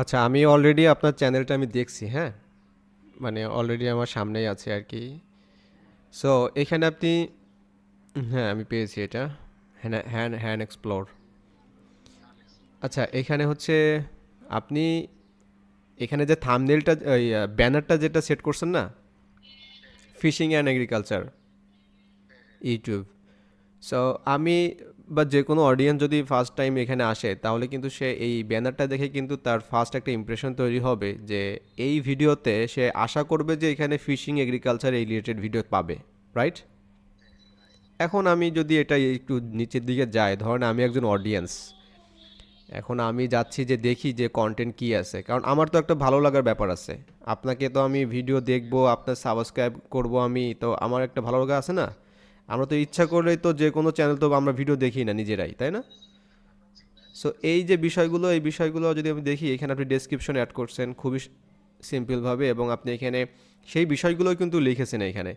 আচ্ছা, আমি অলরেডি আপনার চ্যানেলটা আমি দেখছি, হ্যাঁ? মানে অলরেডি আমার সামনেই আছে আর কি। সো এখানে আপনি হ্যাঁ, আমি পেয়েছি এটা। হ্যান হ্যান এক্সপ্লোর। আচ্ছা, এখানে হচ্ছে আপনি এখানে যে থাম্বনেলটা ওই ব্যানারটা যেটা সেট করছেন না, fishing and agriculture YouTube. So আমি বা যে কোনো অডিয়েন্স যদি ফার্স্ট টাইম এখানে আসে তাহলে কিন্তু সে এই ব্যানারটা দেখে কিন্তু তার ফার্স্ট একটা ইমপ্রেশন তৈরি হবে যে এই ভিডিওতে সে আশা করবে যে এখানে ফিশিং এগ্রিকালচার এই রিলেটেড ভিডিও পাবে, রাইট? এখন আমি যদি এটা একটু নিচের দিকে যাই, ধরেন আমি একজন অডিয়েন্স, এখন আমি যাচ্ছি যে দেখি যে কন্টেন্ট কি আছে, কারণ আমার তো একটা ভালো লাগার ব্যাপার আছে। আপনাকে তো আমি ভিডিও দেখবো, আপনার সাবস্ক্রাইব করব, আমি তো আমার একটা ভালো লাগা আছে না? আমরা তো ইচ্ছা করলেই তো যে কোনো চ্যানেল তো আমরা ভিডিও দেখি না নিজেরাই, তাই না? সো এই যে বিষয়গুলো, এই বিষয়গুলো যদি আমি দেখি, এখানে আপনি ডেসক্রিপশন অ্যাড করছেন খুবই সিম্পলভাবে, এবং আপনি এখানে সেই বিষয়গুলো কিন্তু লিখেছেন এখানে,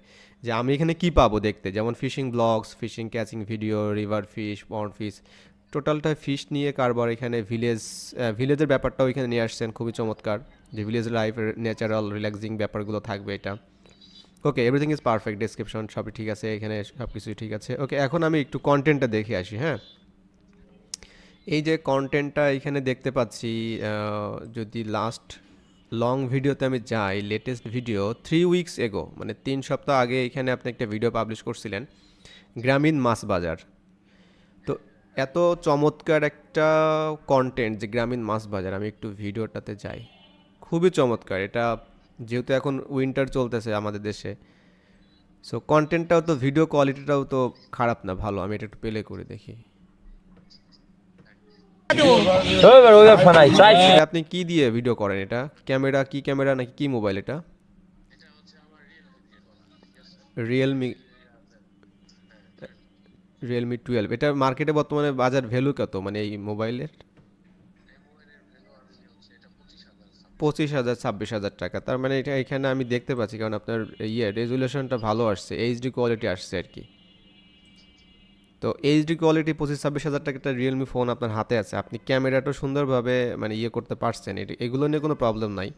যে আমি এখানে কি পাবো দেখতে, যেমন fishing blogs, fishing catching video, river fish, pond fish, টোটালটা ফিশ নিয়ে কারবার। এখানে ভিলেজের ব্যাপারটাও এখানে নিয়ে আসছেন, খুবই চমৎকার, যে ভিলেজ লাইফের ন্যাচারাল রিল্যাক্সিং ব্যাপারগুলো থাকবে এটা। ওকে, এভরিথিং ইজ পারফেক্ট, ডেসক্রিপশন সবই ঠিক আছে, এখানে সব কিছুই ঠিক আছে। ওকে, এখন আমি একটু কন্টেন্টটা দেখে আসি, হ্যাঁ? এই যে কন্টেন্টটা এখানে দেখতে পাচ্ছি, যদি লাস্ট লং ভিডিওতে আমি যাই, লেটেস্ট ভিডিও 3 উইকস এগো, মানে 3 সপ্তাহ আগে এখানে আপনি একটা ভিডিও পাবলিশ করছিলেন, গ্রামীণ মাছ বাজার। তো এত চমৎকার একটা কন্টেন্ট যে গ্রামীণ মাছ বাজার, আমি একটু ভিডিওটাতে যাই, খুবই চমৎকার এটা। যেহেতু এখন উইন্টার চলতেছে আমাদের দেশে, সো কন্টেন্টটাও তো, ভিডিও কোয়ালিটিটাও তো খারাপ না, ভালো। আমি এটা একটু প্লে করে দেখি। এবার ওই ব্যবসা নাই চাই। এটা আপনি কি দিয়ে ভিডিও করেন? এটা ক্যামেরা, কি ক্যামেরা নাকি কি মোবাইল এটা? Realme, Realme 12। এটা মার্কেটে বর্তমানে বাজার ভ্যালু কত, মানে এই মোবাইলের? 25,000 26,000 টাকা। তার মানে এটা এখানে আমি দেখতে পাচ্ছি, কারণ আপনার রেজুলেশনটা ভালো আসছে, এইচডি কোয়ালিটি আসছে আর কি। তো এইচডি কোয়ালিটি 25 26 হাজার টাকা একটা রিয়েলমি ফোন আপনার হাতে আছে, আপনি ক্যামেরাটা সুন্দরভাবে মানে করতে পারছেন, এগুলো নিয়ে কোনো প্রবলেম নাই,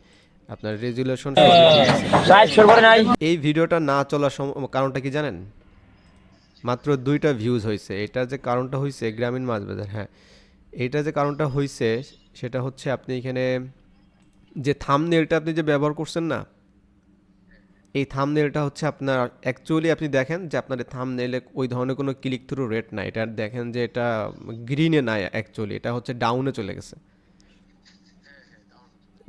আপনার রেজুলেশন সবই ঠিক আছে। চারশোর পরে নাই। এই ভিডিওটা না চলার কারণটা কি জানেন? মাত্র 2টা ভিউজ হয়েছে। এটা যে কারণটা হয়েছে, গ্রামীণ মাছ বাজার, হ্যাঁ, এটা যে কারণটা হয়েছে সেটা হচ্ছে আপনি এখানে যে থাম্বনেলটা আপনি যে ব্যবহার করছেন না, এই থাম্বনেলটা হচ্ছে আপনার অ্যাকচুয়ালি, আপনি দেখেন যে আপনার থাম্বনেলে ওই ধরনের কোনো ক্লিক থ্রু রেট নাই, এটা দেখেন যে এটা গ্রিনে নাই, অ্যাকচুয়ালি এটা হচ্ছে ডাউনে চলে গেছে,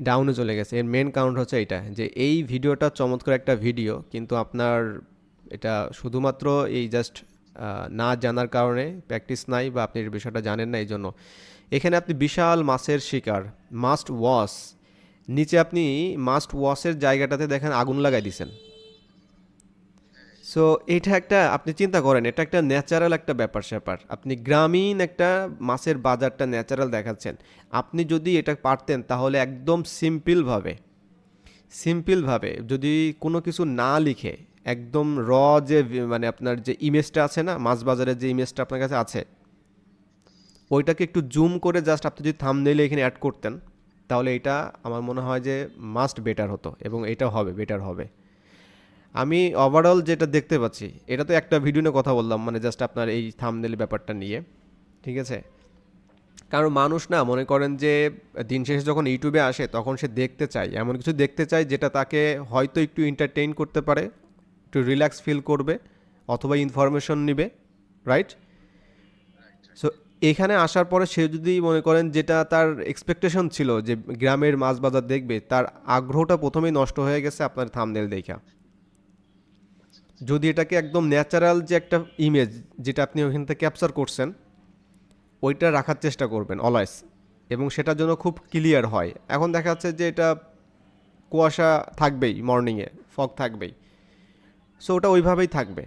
ডাউনে চলে গেছে। এর মেন কারণ হচ্ছে এটা, যে এই ভিডিওটা চমৎকার একটা ভিডিও, কিন্তু আপনার এটা শুধুমাত্র এই জাস্ট না জানার কারণে, প্র্যাকটিস নাই বা আপনি এই বিষয়টা জানেন না, এই জন্য এখানে আপনি বিশাল মাছের শিকার, মাস্ট ওয়াশ, নিচে আপনি মাস্ট ওয়াশের জায়গাটাতে দেখেন আগুন লাগাই দিছেন। সো এটা একটা, আপনি চিন্তা করেন, এটা একটা ন্যাচারাল একটা ব্যাপার স্যাপার, আপনি গ্রামীণ একটা মাছের বাজারটা ন্যাচারাল দেখাচ্ছেন। আপনি যদি এটা পারতেন তাহলে একদম সিম্পলভাবে, সিম্পলভাবে যদি কোনো কিছু না লিখে, একদম যে মানে আপনার যে ইমেজটা আছে না, মাছ বাজারের যে ইমেজটা আপনার কাছে আছে, ওইটাকে একটু জুম করে জাস্ট আপনি যদি থাম্বনেইলে এখানে অ্যাড করতেন, তাহলে এটা আমার মনে হয় যে মাস্ট বেটার হতো, এবং এটা হবে, বেটার হবে। আমি ওভারঅল যেটা দেখতে পাচ্ছি, এটা তো একটা ভিডিও নিয়ে কথা বললাম, মানে জাস্ট আপনার এই থাম্বনেল ব্যাপারটা নিয়ে, ঠিক আছে? কারণ মানুষ না মনে করেন যে দিন শেষে যখন ইউটিউবে আসে তখন সে দেখতে চায়, এমন কিছু দেখতে চায় যেটা তাকে হয়তো একটু এন্টারটেইন করতে পারে, একটু রিল্যাক্স ফিল করবে, অথবা ইনফরমেশন নিবে, রাইট? সো এখানে আসার পরে সে যদি মনে করেন যেটা তার এক্সপেকটেশন ছিল যে গ্রামের মাছ বাজার দেখবে, তার আগ্রহটা প্রথমেই নষ্ট হয়ে গেছে আপনার থাম্বনেল দেখা। যদি এটাকে একদম ন্যাচারাল যে একটা ইমেজ, যেটা আপনি ওইখান থেকে ক্যাপচার করছেন, ওইটা রাখার চেষ্টা করবেন অলওয়েজ, এবং সেটার জন্য খুব ক্লিয়ার হয়। এখন দেখা যাচ্ছে যে এটা কুয়াশা থাকবেই, মর্নিংয়ে ফগ থাকবেই, সো ওটা ওইভাবেই থাকবে।